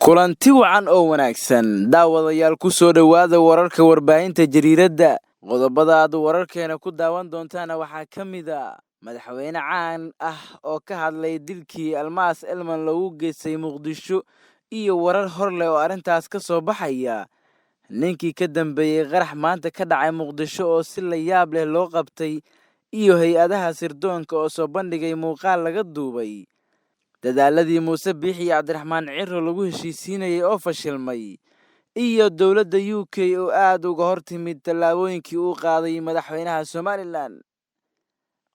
kulanti wacan oo wanaagsan daawadayaal ku soo dhawaada wararka warbaahinta jariiradda qodobada aad wararkeena ku daawan doontaana waxaa ka mid ah madaxweyne caan ah oo ka hadlay dilkii Almaas Elman lagu geystay Muqdisho iyo warar hor leh oo arrintaas ka soo baxaya ninkii ka dambeeyay qarax maanta ka dhacay Muqdisho oo si la yaab leh loo qabtay iyo hay'adaha sirdoonka oo soo bandhigay muuqaal laga duubay dadaaladii Muuse Biixi iyo Cabdiraxmaan Ciro lagu heshiisiinayay oo fashilmay iyo dowladda UK oo aad uga hortimid tallaabooyinkii uu qaaday madaxweynaha Somaliland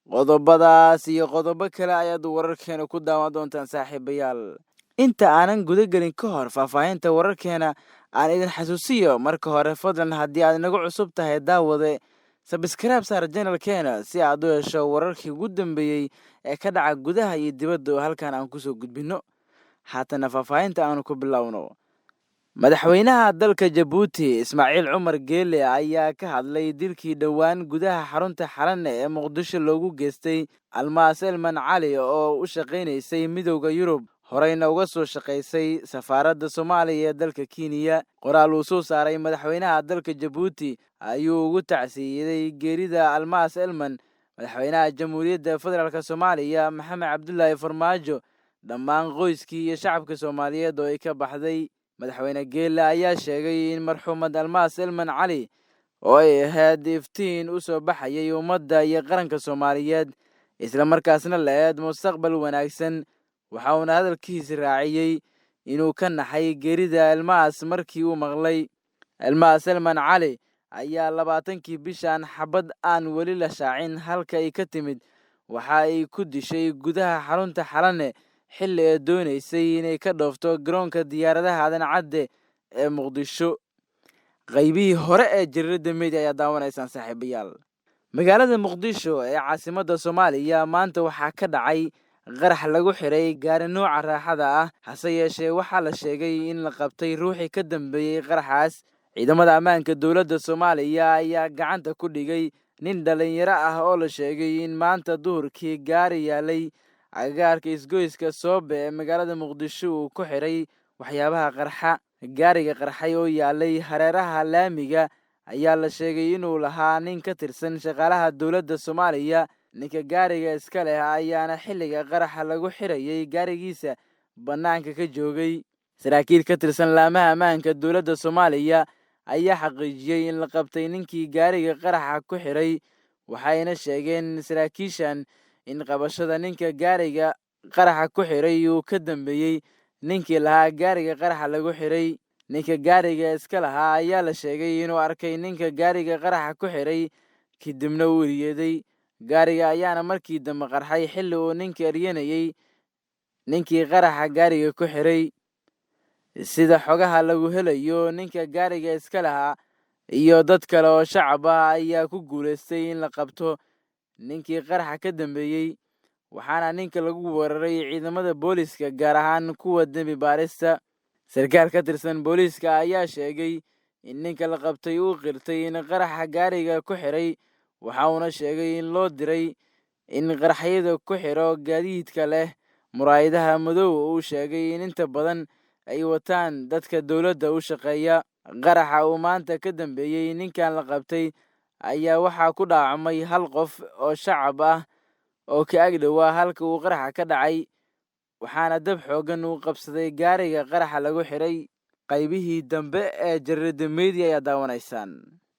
qodobadaas iyo qodobo kale ayaad wararkeena ku daawan doontaan saaxiibayaal inta aanan guda gelin ka hor faahfaahinta wararkeena aan idin xasuusiyo marka hore fadlan haddii aad inagu cusub tahay daawade subscribe saar channelkeena si aad u hesho wararkii ugu dambeeyay ee ka dhaca gudaha iyo dibadda oo halkan aan ku soo gudbino haatana faahfaahinta aanu ku bilowno madaxweynaha dalka Jabuuti Ismaaciil Cumar Geele ayaa ka hadlay dilkii dhawaan gudaha xarunta Xalane ee Muqdisho loogu geystay Almaas Elman Cali oo u shaqeynaysay Midowga Yurub horeyna uga soo shaqeysay safaaradda Soomaaliya ee dalka Kenya qoraal uu soo saaray madaxweynaha dalka Jabuuti ayuu ugu tacsiiyay geerida Almaas Elman madaxweynaha Jamhuuriyadda Federaalka Soomaaliya Maxamed Cabdullaahi Farmaajo dhammaan qoyskii iyo shacabka Soomaaliyeed oo ay ka baxday madaxweyne Geele ayaa sheegay in marxuumad Almaas Elman Cali oo ay ahayd iftiin u soo baxayay ummadda iyo qaranka Soomaaliyeed isla markaasna lahayd mustaqbal wanaagsan waxa uu hadalkiisa raaciyay inuu ka naxay geerida Almaas markii uu maqlay Almaas Elman Cali ayaa 20kii bishan xabad aan weli la shaacin halka ay ka timid waxa ay ku dishay gudaha xarunta Xalane xilli ay doonaysay inay ka dhoofto garoonka diyaaradaha Aadan Cadde ee Muqdisho qaybihii hore ee jariiradda media ayaa daawanaysaan saaxiibayaal magaalada Muqdisho ee caasimadda Soomaaliya maanta waxaa ka dhacay qarax lagu xiray gaari nooca raaxada ah hase yeeshee waxaa la sheegay in la qabtay ruuxii ka dambeeyay qaraxaas ciidamada ammaanka dowladda Soomaaliya ayaa gacanta ku dhigay nin dhalinyaro ah oo la sheegay in maanta duhurkii gaari yaalay agagaarka isgoyska Soobe ee magaalada Muqdisho uu ku xiray waxyaabaha qarxa gaariga qarxay oo yaalay hareeraha laamiga ayaa la sheegay inuu lahaa nin ka tirsan shaqaalaha dowladda Soomaaliya ninka gaariga iska leh ayaana xilliga qaraxa lagu xirayay gaarigiisa banaanka ka joogay saraakiil ka tirsan laamaha ammaanka dowladda Soomaaliya ayaa xaqiijiyay in la qabtay ninkii gaariga qaraxa ku xiray waxayna sheegeen saraakiishan in qabashada ninka gaariga qaraxa ku xiray uu ka dambeeyay ninkii lahaa gaariga qaraxa lagu xiray ninka gaariga iska lahaa ayaa la sheegay inuu arkay ninka gaariga qaraxa ku xiray kadibna uu riyaday gaariga ayaana markii dambe qarxay xilli uu ninka eryanayay ninkii qaraxa gaariga ku xiray sida xogaha lagu helayo ninka gaariga iska lahaa iyo dad kale oo shacab ah ayaa ku guuleystay in la qabto ninkii qaraxa ka dambeeyay waxaana ninka lagu weeraray ciidamada booliska gaar ahaan kuwa dambi baarista sarkaal ka tirsan booliska ayaa sheegay in ninka la qabtay uu qirtay in qaraxa gaariga ku xiray waxa uuna sheegay in loo diray in qaraxyada ku xiro gaadiidka leh muraayadaha madow uu sheegay in inta badan ay wataan dadka dowladda u shaqeeya qaraxa uu maanta ka dambeeyay ninkan la qabtay ayaa waxaa ku dhaawacmay hal qof oo shacab ah oo ka agdhowaa halka uu qaraxa ka dhacay waxaana dab xoogan uu qabsaday gaariga qaraxa lagu xiray qaybihii dambe ee jariiradda media ayaa daawanaysaan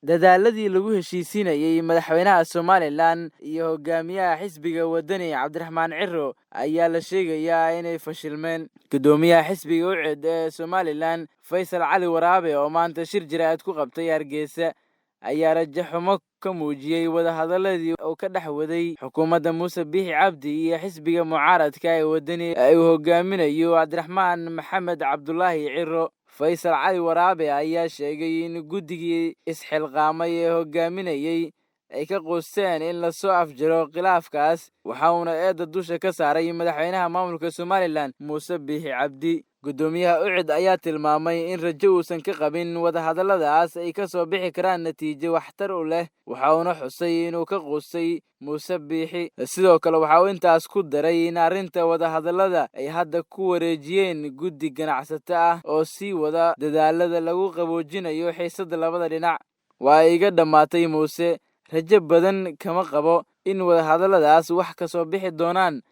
dadaaladii lagu heshiisiinayay madaxweynaha Somaliland iyo hogaamiyaha xisbiga wadani Cabdiraxmaan Ciro ayaa la sheegayaa inay fashilmeen gudoomiyaha xisbiga UCD ee Somaliland Faysal Cali Waraabe oo maanta shir jiraa'id ku qabtay Hargeysa ayaa rajaxumo ka muujiyay wadahadaladii uu ka dhex waday xukuumadda Muuse Biixi Cabdi iyo xisbiga mucaaradka ee wadani uu hogaaminayo Cabdiraxmaan Maxamed Cabdullaahi Ciro Faysal Cali Waraabe ayaa sheegay in guddigii isxilqaamay ee hogaaminayay ay ka quusteen in la soo afjaro khilaafkaas, waxa uuna eedda dusha ka saaray madaxweynaha maamulka Somaliland Muuse Biixi Cabdi. Guddoomiyaha UCID ayaa tilmaamay in rajo uusan ka qabin wadahadalladaas ay ka soo bixi karaan natiijo waxtar u leh, waxa uuna xusay inuu ka quustay Muuse Biixi. Sidoo kale waxa uu intaas ku daray in arrinta wadahadallada ay hadda ku wareejiyeen guddi ganacsato ah oo sii wada dadaalada lagu qaboojinayo xiisadda labada dhinac. Waa iga dhammaatay Muuse, rajo badan kama qabo in wadahadalladaas wax ka soo bixi doonaan.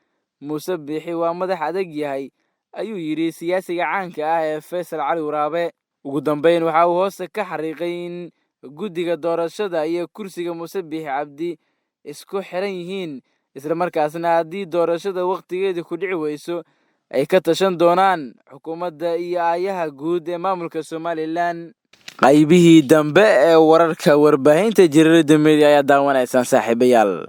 Muuse Biixi waa madax adag yahay, ayuu yidhi siyaasiga caanka ah ee Faysal Cali Waraabe. Ugu dambeyn waxa uu hoosta ka xariiqay in guddiga doorashada iyo kursiga Muuse Biixi Cabdi isku xiran yihiin, isla markaasna haddii doorashada waqtigeedii ku dhici weyso ay ka tashan doonaan xukuumadda iyo aayaha guud ee maamulka Somaliland. qaybihii dambe ee wararka warbaahinta Jirirada Media ayaa daawanaysaan saaxiibayaal.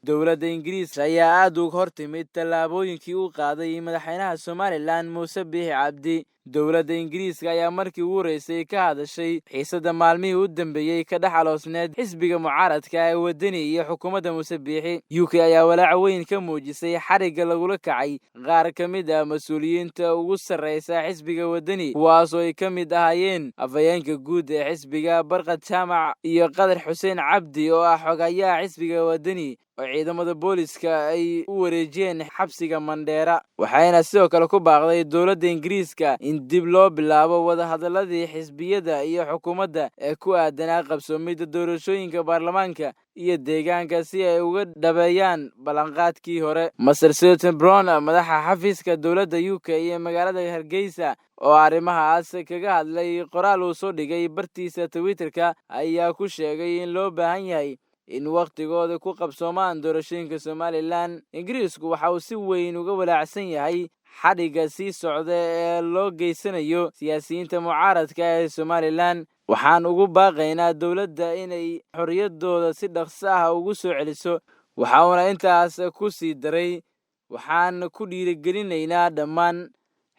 Dowladda Ingiriiska ayaa aad uga hortimid tallaabooyinkii uu qaaday madaxweynaha Somaliland Muuse Biixi Cabdi. Dowladda Ingiriiska ayaa markii ugu horeysay ka hadashay xiisadda maalmihii u dambeeyay ka dhex aloosneed xisbiga mucaaradka ee Wadani iyo xukuumadda Muuse Biixi. UK ayaa walaac weyn ka muujisay xarigga lagula kacay qaar ka mid ah mas'uuliyiinta ugu sarreysa xisbiga Wadani, kuwaasoo ay ka mid ahaayeen afhayeenka guud ee xisbiga Barkad Jaamac iyo Qadar Xuseen Cabdi oo ah xogayaha xisbiga Wadani oo ciidamada booliska ay u wareejiyeen xabsiga Mandheera. Waxayna sidoo kale ku baaqday dowladda Ingiriiska in dib loo bilaabo wadahadalladii xisbiyada iyo xukuumadda ee ku aadanaa qabsoomidda doorashooyinka baarlamaanka iyo deegaanka si ay uga dhabeeyaan ballanqaadkii hore. Masar Sultan Brown, madaxa xafiiska dowladda UK iyo magaalada Hargeysa, oo arrimahaas kaga hadlay qoraal uu soo dhigay bartiisa Twitterka, ayaa ku sheegay in loo baahan yahay in waqtigooda ku qabsoomaan doorashooyinka Somaliland. Ingiriisku waxa uu si weyn uga walaacsan yahay xadhigga sii socda ee loo geysanayo siyaasiyiinta mucaaradka ee Somaliland. Waxaan ugu baaqaynaa dowladda inay xorriyaddooda si dhaqso ah ugu soo celiso. Waxa uuna intaas ku sii daray, waxaan ku dhiirigelinaynaa dhammaan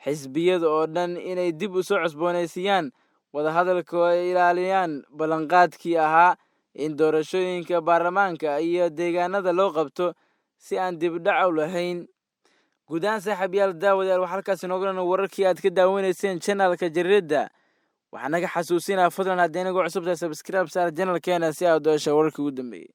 xisbiyada oo dhan inay dib u soo cusboonaysiiyaan wadahadalka oo ay ilaaliyaan ballanqaadkii ahaa in doorashooyinka baarlamaanka iyo deegaanada loo qabto si aan dib dhac u lahayn. Guud ahaan saaxiibayaal daawadayaal, waxaa halkaas inooga dhan wararkii aad ka daawanayseen channelka Jirirada. waxaan naga xasuusinaa fadlan haddii inagu cusub tahay subscribe saar channelkeena si aad u hesho wararkii ugu dambeeyay.